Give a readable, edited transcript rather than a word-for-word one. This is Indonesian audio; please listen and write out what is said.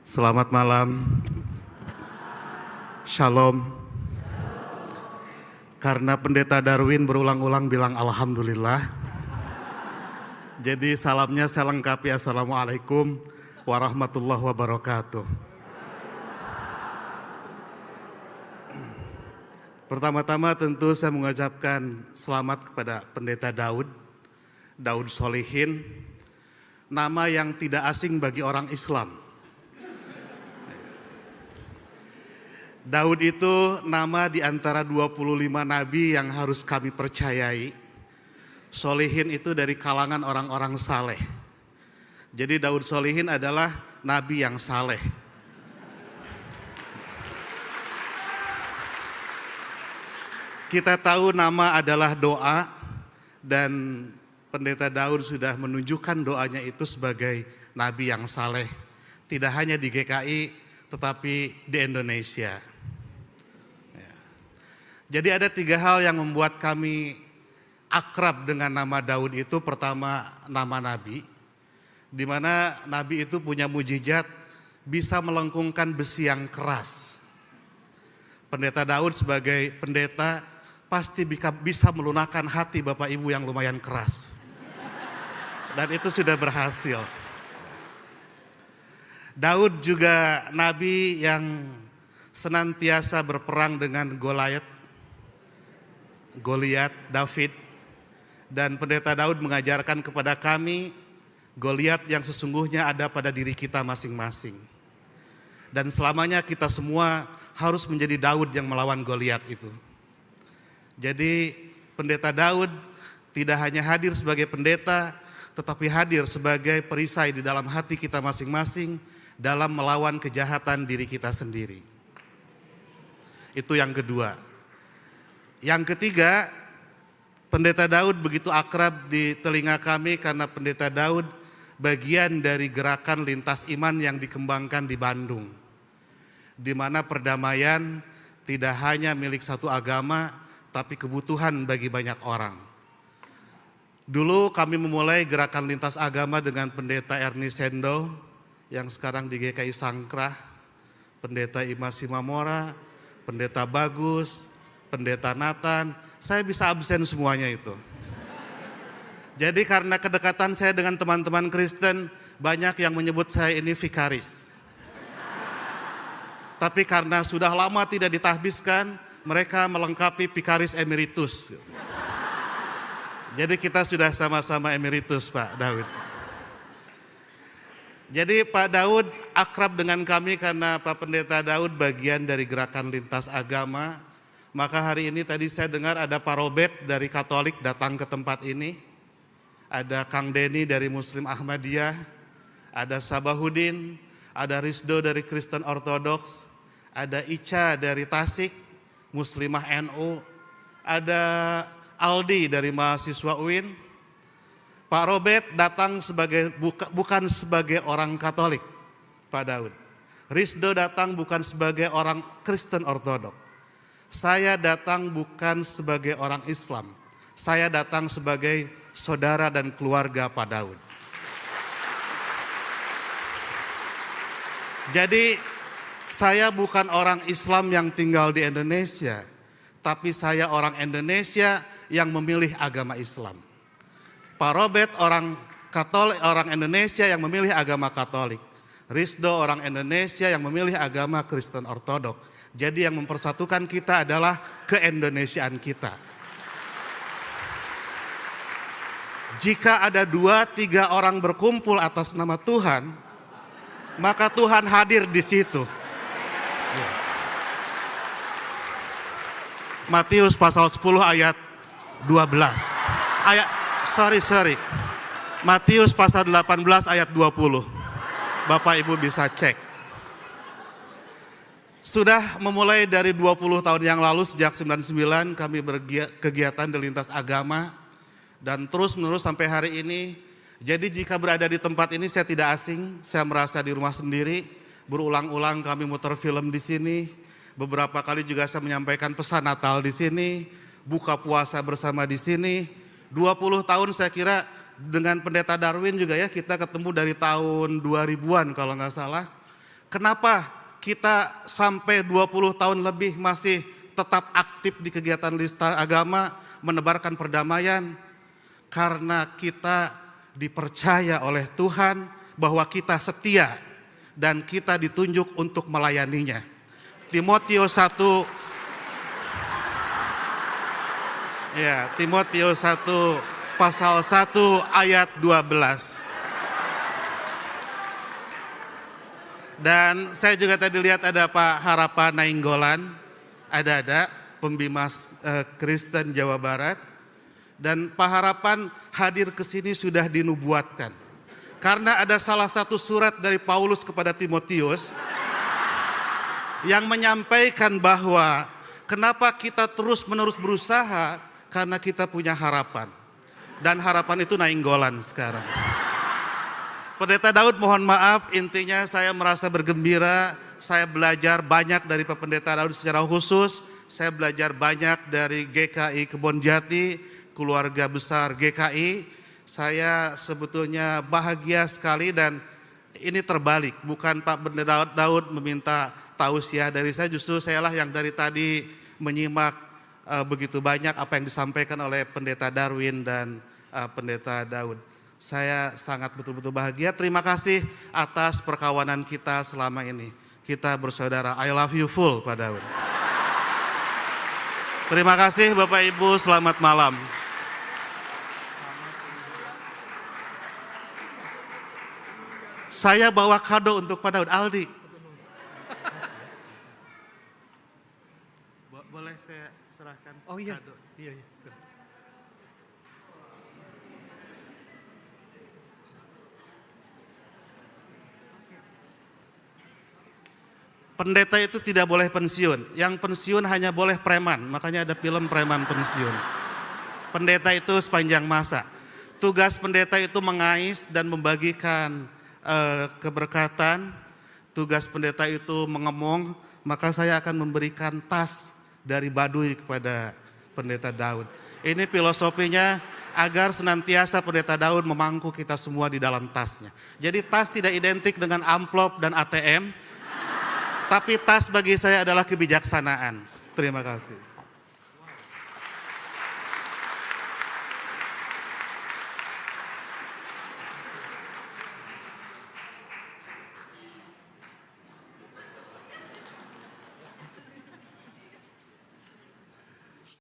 Selamat malam, Shalom. Karena Pendeta Darwin berulang-ulang bilang Alhamdulillah, jadi salamnya saya lengkapi. Assalamualaikum warahmatullahi wabarakatuh. Pertama-tama tentu saya mengucapkan selamat kepada Pendeta Daud Solihin, nama yang tidak asing bagi orang Islam. Daud itu nama di antara 25 nabi yang harus kami percayai. Solihin itu dari kalangan orang-orang saleh. Jadi Daud Solihin adalah nabi yang saleh. Kita tahu nama adalah doa, dan Pendeta Daud sudah menunjukkan doanya itu sebagai nabi yang saleh. Tidak hanya di GKI tetapi di Indonesia. Jadi ada 3 hal yang membuat kami akrab dengan nama Daud itu. Pertama, nama nabi, di mana nabi itu punya mujizat bisa melengkungkan besi yang keras. Pendeta Daud sebagai pendeta pasti bisa melunakkan hati Bapak Ibu yang lumayan keras. Dan itu sudah berhasil. Daud juga nabi yang senantiasa berperang dengan Goliat, David, dan Pendeta Daud mengajarkan kepada kami Goliat yang sesungguhnya ada pada diri kita masing-masing. Dan selamanya kita semua harus menjadi Daud yang melawan Goliat itu. Jadi Pendeta Daud tidak hanya hadir sebagai pendeta, tetapi hadir sebagai perisai di dalam hati kita masing-masing dalam melawan kejahatan diri kita sendiri. Itu yang kedua. Yang ketiga, Pendeta Daud begitu akrab di telinga kami karena Pendeta Daud bagian dari gerakan lintas iman yang dikembangkan di Bandung, di mana perdamaian tidak hanya milik satu agama, tapi kebutuhan bagi banyak orang. Dulu kami memulai gerakan lintas agama dengan Pendeta Ernie Sendo, yang sekarang di GKI Sangkrah, Pendeta Imas Simamora, Pendeta Bagus, Pendeta Nathan. Saya bisa absen semuanya itu. Jadi karena kedekatan saya dengan teman-teman Kristen, banyak yang menyebut saya ini vikaris. Tapi karena sudah lama tidak ditahbiskan, mereka melengkapi vikaris emeritus. Jadi kita sudah sama-sama emeritus, Pak Daud. Jadi Pak Daud akrab dengan kami karena Pak Pendeta Daud bagian dari gerakan lintas agama. Maka hari ini tadi saya dengar ada Pak Robert dari Katolik datang ke tempat ini. Ada Kang Denny dari Muslim Ahmadiyah, ada Sabahudin, ada Rizdo dari Kristen Ortodoks, ada Ica dari Tasik, Muslimah NU, ada Aldi dari mahasiswa UIN. Pak Robert datang bukan sebagai orang Katolik, Pak Daud. Rizdo datang bukan sebagai orang Kristen Ortodoks. Saya datang bukan sebagai orang Islam. Saya datang sebagai saudara dan keluarga Pak Daud. Jadi saya bukan orang Islam yang tinggal di Indonesia, tapi saya orang Indonesia yang memilih agama Islam. Pak Robert orang Katolik, orang Indonesia yang memilih agama Katolik. Rizdo orang Indonesia yang memilih agama Kristen Ortodoks. Jadi yang mempersatukan kita adalah keindonesiaan kita. Jika ada 2-3 orang berkumpul atas nama Tuhan, maka Tuhan hadir di situ. Matius pasal 10 ayat 12. Matius pasal 18 ayat 20. Bapak Ibu bisa cek. Sudah memulai dari 20 tahun yang lalu, sejak 99 kami berkegiatan di lintas agama dan terus menerus sampai hari ini. Jadi jika berada di tempat ini saya tidak asing, saya merasa di rumah sendiri. Berulang-ulang kami muter film di sini. Beberapa kali juga saya menyampaikan pesan Natal di sini, buka puasa bersama di sini. 20 tahun saya kira dengan Pendeta Darwin juga ya, kita ketemu dari tahun 2000-an kalau nggak salah. Kenapa kita sampai 20 tahun lebih masih tetap aktif di kegiatan lista agama, menebarkan perdamaian? Karena kita dipercaya oleh Tuhan bahwa kita setia dan kita ditunjuk untuk melayaninya. Timotius 1 pasal 1 ayat 12. Dan saya juga tadi lihat ada Pak Harapan Nainggolan, ada pembimas Kristen Jawa Barat. Dan Pak Harapan hadir ke sini sudah dinubuatkan. Karena ada salah satu surat dari Paulus kepada Timotius yang menyampaikan bahwa kenapa kita terus-menerus berusaha, karena kita punya harapan. Dan harapan itu Nainggolan sekarang. Pendeta Daud, mohon maaf, intinya saya merasa bergembira, saya belajar banyak dari Pak Pendeta Daud secara khusus, saya belajar banyak dari GKI Kebonjati, keluarga besar GKI. Saya sebetulnya bahagia sekali dan ini terbalik, bukan Pak Pendeta Daud meminta tausiah dari saya, justru sayalah yang dari tadi menyimak begitu banyak apa yang disampaikan oleh Pendeta Darwin dan Pendeta Daud. Saya sangat betul-betul bahagia. Terima kasih atas perkawanan kita selama ini. Kita bersaudara. I love you full, Pak Daud. Terima kasih Bapak Ibu, selamat malam. Saya bawa kado untuk Pak Daud. Aldi. Boleh saya serahkan kado? Iya. Pendeta itu tidak boleh pensiun, yang pensiun hanya boleh preman, makanya ada film preman pensiun. Pendeta itu sepanjang masa. Tugas pendeta itu mengais dan membagikan keberkatan. Tugas pendeta itu mengemong, maka saya akan memberikan tas dari Baduy kepada Pendeta Daud. Ini filosofinya agar senantiasa Pendeta Daud memangku kita semua di dalam tasnya. Jadi tas tidak identik dengan amplop dan ATM, tapi tas bagi saya adalah kebijaksanaan. Terima kasih.